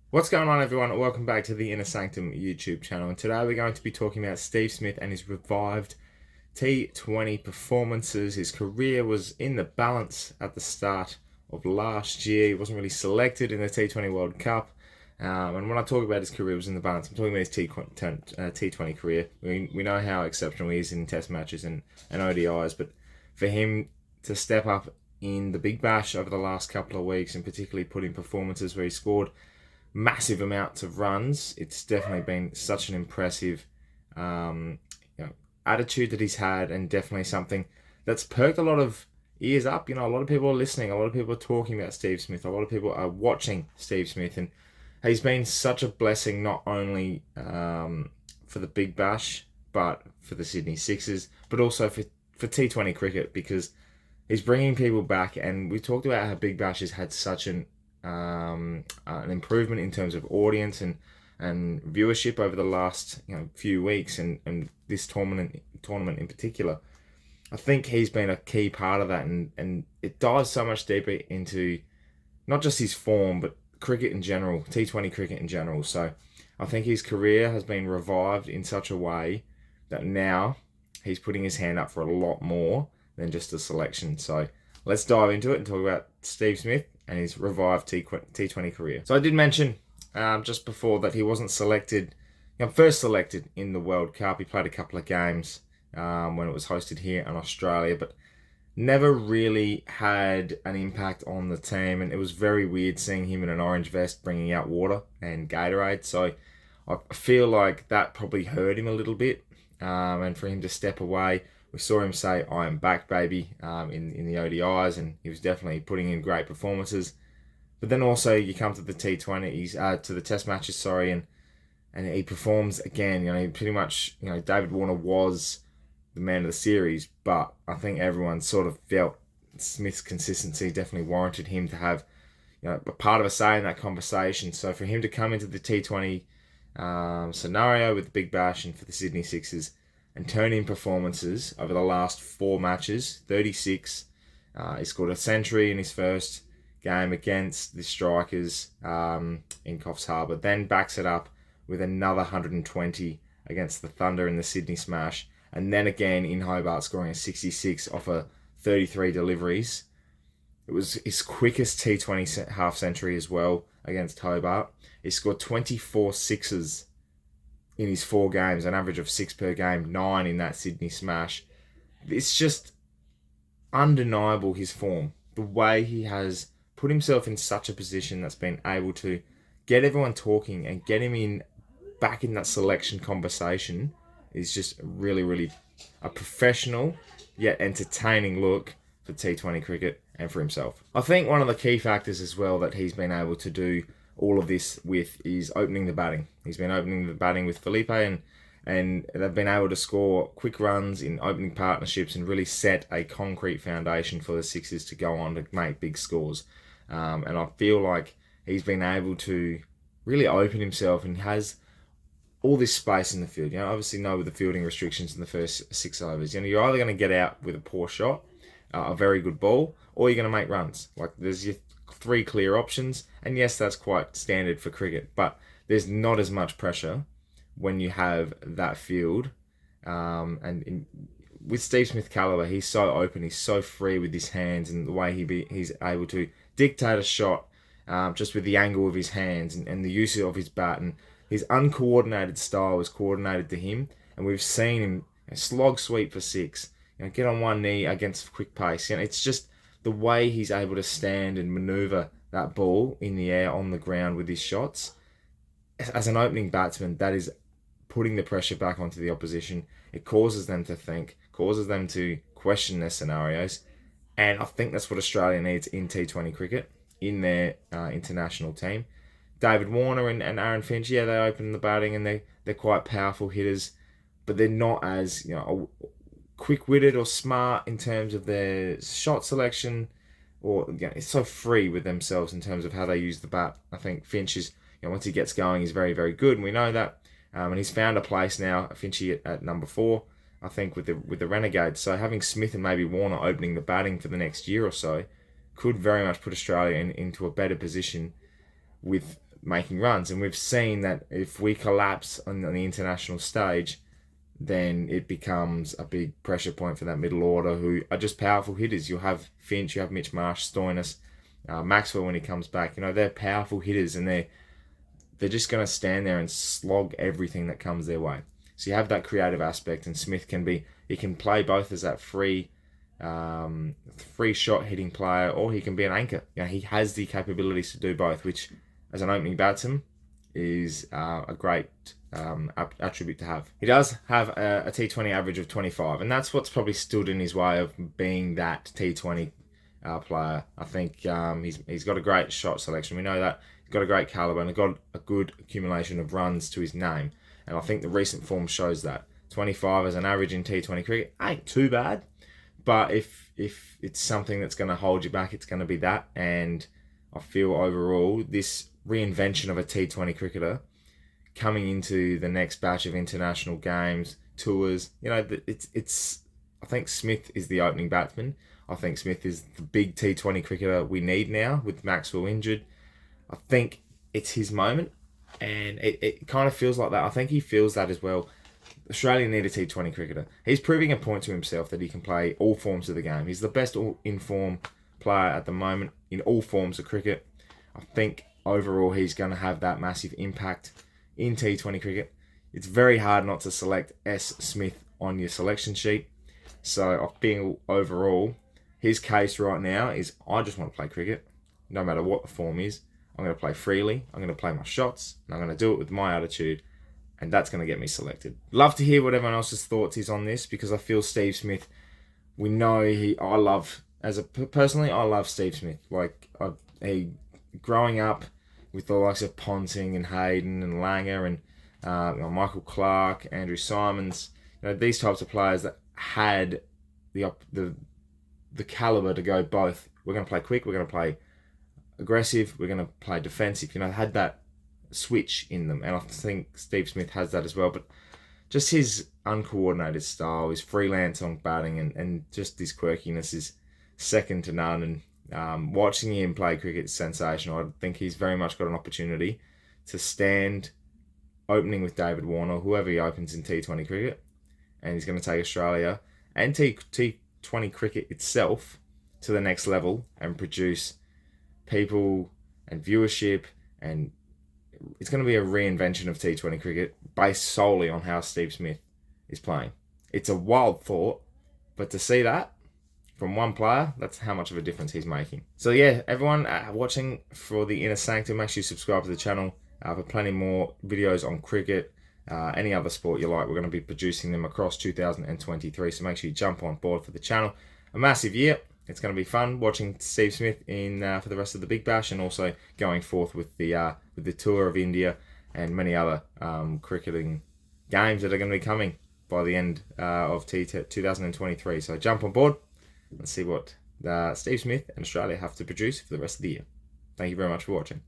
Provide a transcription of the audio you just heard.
What's going on, everyone? Welcome back to the Inner Sanctum YouTube channel. And today we're going to be talking about Steve Smith and his revived T20 performances. His career was in the balance at the start of last year. He wasn't really selected in the T20 World Cup. And when I talk about his career was in the balance, I'm talking about his T20 career. We know how exceptional he is in test matches and ODIs, but for him to step up in the Big Bash over the last couple of weeks, and particularly put in performances where he scored massive amounts of runs, it's definitely been such an impressive um, attitude that he's had, and definitely something that's perked a lot of ears up. A lot of people are listening, a lot of people are talking about Steve Smith, a lot of people are watching Steve Smith, and he's been such a blessing not only for the Big Bash, but for the Sydney Sixers, but also for T20 cricket, because he's bringing people back. And we talked about how Big Bash has had such an improvement in terms of audience and viewership over the last few weeks, and this tournament in particular. I think he's been a key part of that, and it dives so much deeper into not just his form, but cricket in general, T20 cricket in general. So I think his career has been revived in such a way that now he's putting his hand up for a lot more than just a selection. So let's dive into it and talk about Steve Smith and his revived T20 career. So I did mention just before that he wasn't selected, first selected in the World Cup. He played a couple of games when it was hosted here in Australia, but never really had an impact on the team. And it was very weird seeing him in an orange vest bringing out water and Gatorade. So I feel like that probably hurt him a little bit. And for him to step away, we saw him say, "I am back, baby," in the ODIs, and he was definitely putting in great performances. But then also you come to the T20s, to the Test matches, sorry, and he performs again. He pretty much, David Warner was the man of the series, but I think everyone sort of felt Smith's consistency definitely warranted him to have, a part of a say in that conversation. So for him to come into the T20 scenario with the Big Bash and for the Sydney Sixers and turn in performances over the last 4 matches, 36. He scored a century in his first game against the Strikers in Coffs Harbour, then backs it up with another 120 against the Thunder in the Sydney Smash, and then again in Hobart scoring a 66 off a 33 deliveries. It was his quickest T20 half century as well against Hobart. He scored 24 sixes in his 4 games, an average of 6 per game, 9 in that Sydney Smash. It's just undeniable, his form. The way he has put himself in such a position that's been able to get everyone talking and get him back in that selection conversation is just really, really a professional yet entertaining look for T20 cricket and for himself. I think one of the key factors as well that he's been able to do all of this with is opening the batting. He's been opening the batting with Felipe, and they've been able to score quick runs in opening partnerships and really set a concrete foundation for the Sixers to go on to make big scores. And I feel like he's been able to really open himself and has all this space in the field. Obviously know with the fielding restrictions in the first 6 overs, you're either going to get out with a poor shot, a very good ball, or you're going to make runs. Like, there's your 3 clear options, and yes, that's quite standard for cricket, but there's not as much pressure when you have that field. With Steve Smith caliber, he's so open, he's so free with his hands, and the way he's able to dictate a shot just with the angle of his hands and the use of his bat, and his uncoordinated style is coordinated to him, and we've seen him slog sweep for 6, get on one knee against quick pace. It's just the way he's able to stand and maneuver that ball in the air on the ground with his shots. As an opening batsman, that is putting the pressure back onto the opposition. It causes them to think, causes them to question their scenarios, and I think that's what Australia needs in T20 cricket, in their international team. David Warner and Aaron Finch, they open the batting and they're quite powerful hitters, but they're not as quick-witted or smart in terms of their shot selection, or it's so free with themselves in terms of how they use the bat. I think Finch is, once he gets going, he's very, very good, and we know that. And he's found a place now, Finchy at number 4, I think, with the Renegades. So having Smith and maybe Warner opening the batting for the next year or so could very much put Australia into a better position with making runs. And we've seen that if we collapse on the international stage, then it becomes a big pressure point for that middle order, who are just powerful hitters. You'll have Finch, you have Mitch Marsh, Stoinis, Maxwell when he comes back. They're powerful hitters, and they're just going to stand there and slog everything that comes their way. So you have that creative aspect, and Smith he can play both as that free shot hitting player, or he can be an anchor. He has the capabilities to do both, which as an opening batsman is a great attribute to have. He does have a T20 average of 25, and that's what's probably stood in his way of being that T20 player. I think he's got a great shot selection. We know that. He's got a great calibre and got a good accumulation of runs to his name. And I think the recent form shows that. 25 as an average in T20 cricket ain't too bad. But if it's something that's going to hold you back, it's going to be that. And I feel overall, this reinvention of a T20 cricketer coming into the next batch of international games, tours, it's. I think Smith is the opening batsman. I think Smith is the big T20 cricketer we need now with Maxwell injured. I think it's his moment, and it kind of feels like that. I think he feels that as well. Australia need a T20 cricketer. He's proving a point to himself that he can play all forms of the game. He's the best in-form player at the moment in all forms of cricket. I think overall he's going to have that massive impact in T20 cricket. It's very hard not to select S. Smith on your selection sheet. So I feel overall his case right now is I just want to play cricket, no matter what the form is. I'm going to play freely. I'm going to play my shots, and I'm going to do it with my attitude, and that's going to get me selected. Love to hear what everyone else's thoughts is on this, because I feel Steve Smith. We know personally, I love Steve Smith. Growing up with the likes of Ponting and Hayden and Langer and Michael Clark, Andrew Simons, these types of players that had the caliber to go both. We're going to play quick. We're going to play aggressive, we're going to play defensive. Had that switch in them, and I think Steve Smith has that as well. But just his uncoordinated style, his freelance on batting, and just his quirkiness is second to none. And watching him play cricket is sensational. I think he's very much got an opportunity to stand opening with David Warner, whoever he opens in T20 cricket, and he's going to take Australia and T20 cricket itself to the next level and produce people and viewership, and it's going to be a reinvention of T20 cricket based solely on how Steve Smith is playing. It's a wild thought, but to see that from one player, that's how much of a difference he's making. So yeah, everyone watching for the Inner Sanctum, make sure you subscribe to the channel for plenty more videos on cricket, any other sport you like. We're going to be producing them across 2023, so make sure you jump on board for the channel. A massive year. It's going to be fun watching Steve Smith for the rest of the Big Bash, and also going forth with the tour of India and many other cricketing games that are going to be coming by the end of 2023. So jump on board and see what Steve Smith and Australia have to produce for the rest of the year. Thank you very much for watching.